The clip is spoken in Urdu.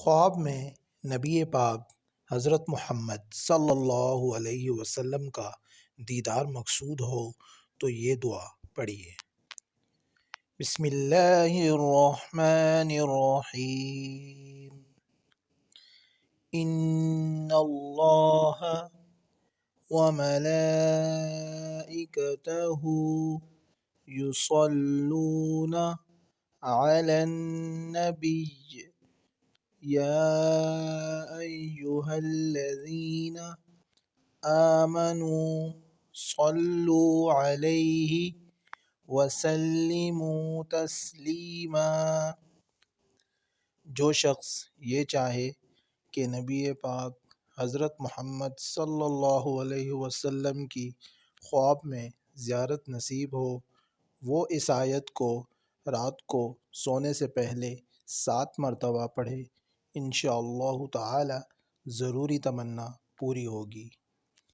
خواب میں نبی پاک حضرت محمد صلی اللہ علیہ وسلم کا دیدار مقصود ہو تو یہ دعا پڑھیے۔ بسم اللہ الرحمن الرحیم۔ ان اللہ وملائکتہ یصلون علی النبی یا ایہا الذین آمنوا صلوا علیہ وسلموا تسلیما۔ جو شخص یہ چاہے کہ نبی پاک حضرت محمد صلی اللہ علیہ وسلم کی خواب میں زیارت نصیب ہو، وہ اس آیت کو رات کو سونے سے پہلے 7 مرتبہ پڑھے، انشاءاللہ تعالی ضروری تمنا پوری ہوگی۔